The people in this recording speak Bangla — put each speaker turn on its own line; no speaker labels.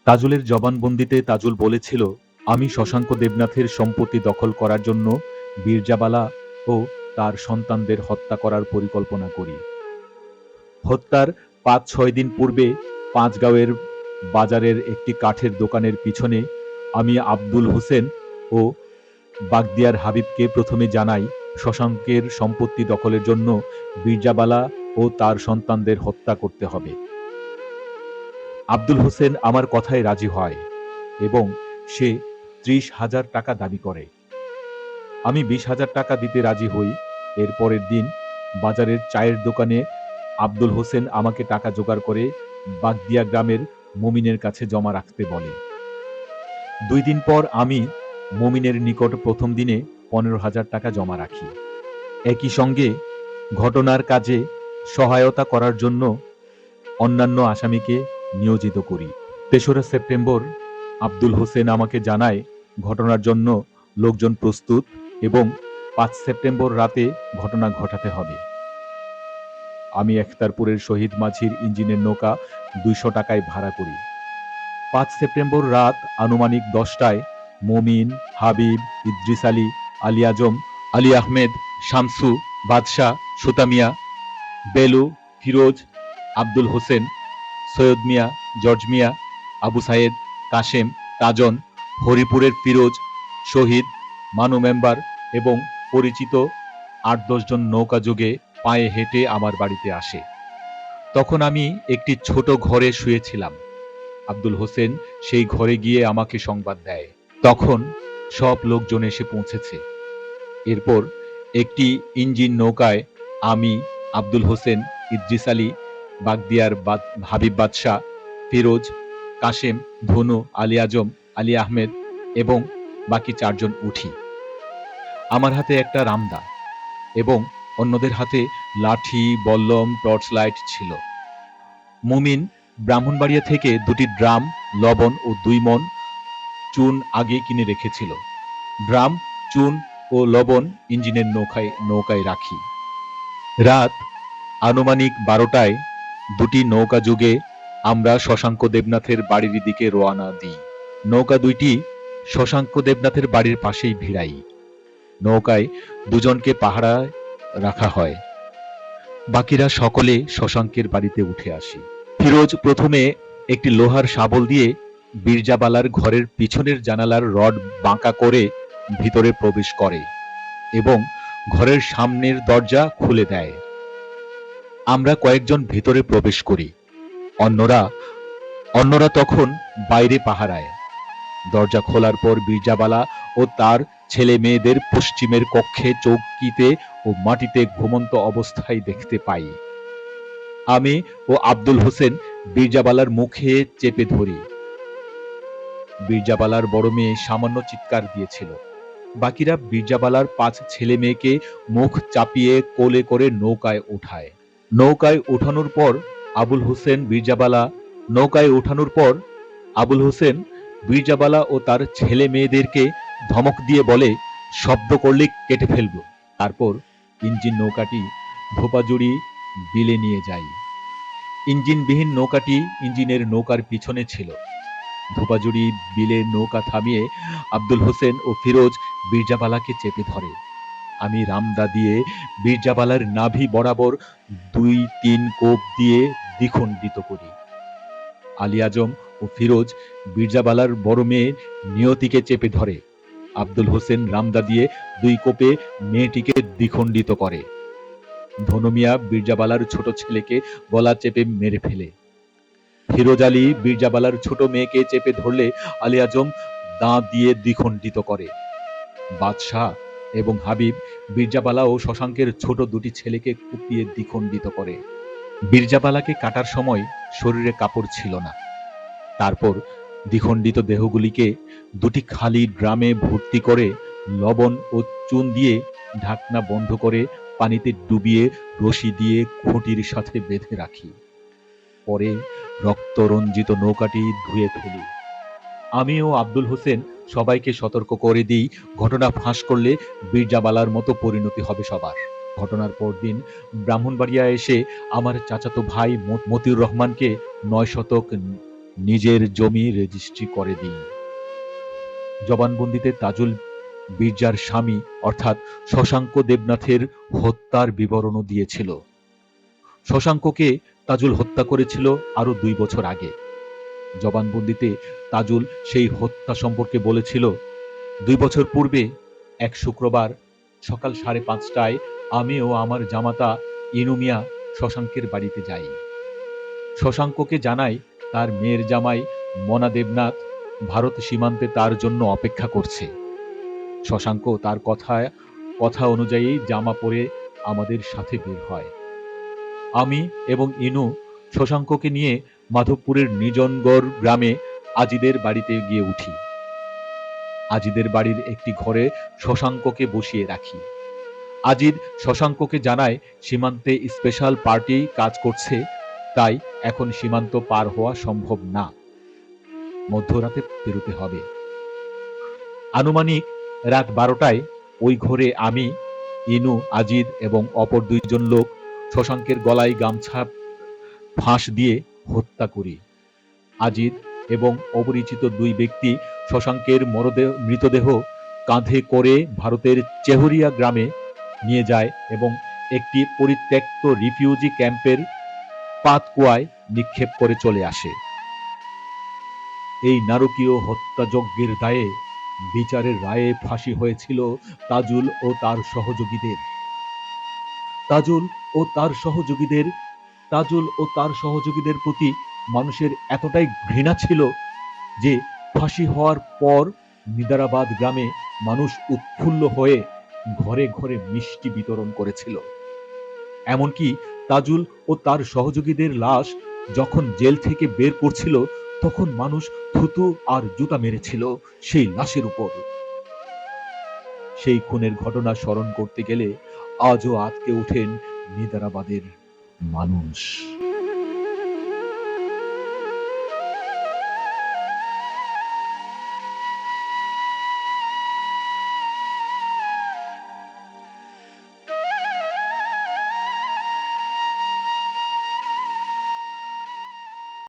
তাজুলের জবানবন্দিতে তাজুল বলেছিল, আমি শশাঙ্ক দেবনাথের সম্পত্তি দখল করার জন্য বীরজাবালা ও তার সন্তানদের হত্যা করার পরিকল্পনা করি। হত্যার ৫-৬ দিন পূর্বে পাঁচগাঁওয়ের বাজারের একটি কাঠের দোকানের পিছনে আমি আব্দুল হোসেন ও বাগদিয়ার হাবিবকে প্রথমে জানাই শশাঙ্কের সম্পত্তি দখলের জন্য বীরজাবালা ও তার সন্তানদের হত্যা করতে হবে। আব্দুল হোসেন আমার কথায় রাজি হয় এবং সে ৩০,০০০ টাকা দাবি করে। আমি ২০,০০০ টাকা দিতে রাজি হই। এর পরের দিন বাজারের চায়ের দোকানে আব্দুল হোসেন আমাকে টাকা জোগাড় করে বাগদিয়া গ্রামের মমিনের কাছে জমা রাখতে বলে। ২ দিন পর আমি মমিনের নিকট প্রথম দিনে ১৫,০০০ টাকা জমা রাখি। একই সঙ্গে ঘটনার কাজে সহায়তা করার জন্য অন্যান্য আসামিকে নিয়োজিত করি। ৩রা সেপ্টেম্বর আব্দুল হোসেন আমাকে জানায় ঘটনার জন্য লোকজন প্রস্তুত এবং ৫ সেপ্টেম্বর রাতে ঘটনা ঘটাতে হবে। আমি এখতারপুরের শহীদ মাঝির ইঞ্জিনের নৌকা ২০০ টাকায় ভাড়া করি। ৫ সেপ্টেম্বর রাত আনুমানিক ১০টায় মমিন, হাবিব, ইদ্রিস আলী, আলী আজম, আলী আহমেদ, শামসু, বাদশাহ, সুতামিয়া, বেলু, ফিরোজ, আব্দুল হোসেন, সৈয়দ মিয়া, জর্জ মিয়া, আবু সায়েদ, কাশেম, তাজন, হরিপুরের ফিরোজ, শহীদ, মানু মেম্বার এবং পরিচিত ৮-১০ জন নৌকা যোগে পায়ে হেঁটে আমার বাড়িতে আসে। তখন আমি একটি ছোট ঘরে শুয়েছিলাম। আব্দুল হোসেন সেই ঘরে গিয়ে আমাকে সংবাদ দেয়। তখন সব লোকজন এসে পৌঁছেছে। এরপর একটি ইঞ্জিন নৌকায় আমি, আব্দুল হোসেন, ইদ্রিস আলী, বাগদিয়ার হাবিব বাদশাহ, ফিরোজ, কাশেম, ধনু, আলী আজম, আলী আহমেদ এবং বাকি ৪ জন উঠি। আমার হাতে একটা রামদা এবং অন্যদের হাতে লাঠি, বল্লম, টর্চ লাইট ছিল। মুমিন ব্রাহ্মণবাড়িয়া থেকে ২টি ড্রাম, লবণ ও ২ মণ চুন আগে কিনে রেখেছিল। ড্রাম, চুন ও লবণ ইঞ্জিনের নৌকায় রাখি। রাত আনুমানিক ১২টায় ২টি নৌকা যোগে আমরা শশাঙ্ক দেবনাথের বাড়ির দিকে রওনা দিই। নৌকা ২টি শশাঙ্ক দেবনাথের বাড়ির পাশেই ভিড়াই। নৌকায় ২ জনকে পাহারায় রাখা হয়। বাকিরা সকলে শশাঙ্কের বাড়িতে উঠে আসি। ফিরোজ প্রথমে একটি লোহার শাবল দিয়ে বীরজাবালার ঘরের পিছনের জানালার রড বাঁকা করে ভিতরে প্রবেশ করে এবং ঘরের সামনের দরজা খুলে দেয়। আমরা কয়েকজন ভিতরে প্রবেশ করি। অন্যরা তখন বাইরে পাহারায়। দরজা খোলার পর বীরজাবালা ও তার ছেলে মেয়েদের পশ্চিমের কক্ষে চৌকিতে ও মাটিতে ঘুমন্ত অবস্থায় দেখতে পাই। আমি ও আব্দুল হোসেন বীরজাবালার মুখে চেপে ধরি। বীরজাবালার বড় মেয়ে সামান্য চিৎকার দিয়েছিল। বাকিরা বীরজাবালার 5 ছেলে মেয়েকে মুখ চাপিয়ে কোলে করে নৌকায় ওঠায়। নৌকায় ওঠানোর পর আবুল হোসেন বীরজাবালা ও তার ছেলে মেয়েদেরকে ধমক দিয়ে বলে, শব্দ করলে কেটে ফেলব। তারপর ইঞ্জিন নৌকাটি ধোপাজুড়ি বিলে নিয়ে যায়। ইঞ্জিনবিহীন নৌকাটি ইঞ্জিনের নৌকার পিছনে ছিল। ধোপাজুড়ি বিলে নৌকা থামিয়ে আব্দুল হোসেন ও ফিরোজ বীরজাবালাকে চেপে ধরে। আমি রামদা দিয়ে বীরজাবালার নাভি বরাবর ২-৩ কোপ দিয়ে দ্বিখণ্ডিত করি। আলী আজম ও ফিরোজ বীরজাবালার বড় মেয়ে নিয়তিকে চেপে ধরে। আব্দুল হোসেন রামদা দিয়ে ২ কোপে মেয়েটিকে দ্বিখণ্ডিত করে। ধনু মিয়া বীরজাবালার ছোট ছেলেকে গলা চেপে মেরে ফেলে। ফিরোজ আলী বীরজাবালার ছোট মেয়েকে চেপে ধরলে আলী আজম দাঁত দিয়ে দ্বিখণ্ডিত করে। বাদশাহ এবং হাবিব বীরজাবালা ও শশাঙ্কের ছোট 2টি ছেলেকে কুপিয়ে দ্বিখণ্ডিত করে। বীরজাবালাকে কাটার সময় শরীরে কাপড় ছিল না। তারপর দ্বিখণ্ডিত দেহগুলিকে 2টি খালি ড্রামে ভর্তি করে লবণ ও চুন দিয়ে ঢাকনা বন্ধ করে পানিতে ডুবিয়ে রশি দিয়ে খুঁটির সাথে বেঁধে রাখি। পরে রক্তরঞ্জিত নৌকাটি ধুয়ে ফেলি। আমি ও আব্দুল হোসেন সবাইকে সতর্ক করে দিই, ঘটনা ফাঁস করলে বীরজাবালার মতো পরিণতি হবে সবার। ঘটনার পরদিন ব্রাহ্মণবাড়িয়া এসে আমার চাচাতো ভাই মতিউর রহমানকে 9 শতক নিজের জমি রেজিস্ট্রি করে দিই। জবানবন্দিতে তাজুল বিরজার স্বামী অর্থাৎ শশাঙ্ক দেবনাথের হত্যার বিবরণও দিয়েছিল। শশাঙ্ককে তাজুল হত্যা করেছিল আরো 2 বছর আগে। জবানবন্দিতে তাজুল সেই হত্যা সম্পর্কে বলেছিল, 2 বছর পূর্বে এক শুক্রবার সকাল 5:30টায় আমি ও আমার জামাতা ইনু মিয়া শশাঙ্কের বাড়িতে যাই। শশাঙ্ককে জানাই তার মেয়ের জামাই মনা দেবনাথ ভারত সীমান্তে তার জন্য অপেক্ষা করছে। শশাঙ্ক তার কথা অনুযায়ী জামা পরে আমাদের সাথে বের হয়। আমি এবং ইনু শশাঙ্ককে নিয়ে মাধবপুরের নিজনগড় গ্রামে আজিদের বাড়িতে গিয়ে উঠি। আজিদের বাড়ির একটি ঘরে শশাঙ্ককে বসিয়ে রাখি। আজিদ শশাঙ্ককে জানায় সীমান্তে স্পেশাল পার্টি কাজ করছে, তাই এখন সীমান্ত পার হওয়া সম্ভব না, মধ্যরাতে পেরোতে হবে। আনুমানিক রাত 12টায় ওই ঘরে আমি, ইনু, আজিদ এবং অপর 2 জন লোক শশাঙ্কের গলায় গামছা ফাঁস দিয়ে হত্যা করি। আজিদ এবং অপরিচিত 2 ব্যক্তি শশাঙ্কের মৃতদেহ কাঁধে করে ভারতের চেহরিয়া গ্রামে নিয়ে যায় এবং একটি পরিত্যক্ত রিফিউজি ক্যাম্পের পাতকুয়ায় নিক্ষেপ করে চলে আসে। এই নারকীয় হত্যাযজ্ঞের দায়ে বিচারের রায়ে ফাঁসি হয়েছিল তাজুল ও তার সহযোগীদের। তাজুল ও তার সহযোগীদের প্রতি মানুষের এতটাই ঘৃণা ছিল যে ফাঁসি হওয়ার পর নিদারাবাদ গ্রামে মানুষ উৎফুল্ল হয়ে ঘরে ঘরে মিষ্টি বিতরণ করেছিল। এমনকি তাজুল ও তার সহযোগীদের লাশ যখন জেল থেকে বের করছিল তখন মানুষ থুতু আর জুতা মেরেছিল সেই লাশের উপর। সেই খুনের ঘটনা স্মরণ করতে গেলে আজও আঁতকে ওঠেন নিদারাবাদের মানুষ।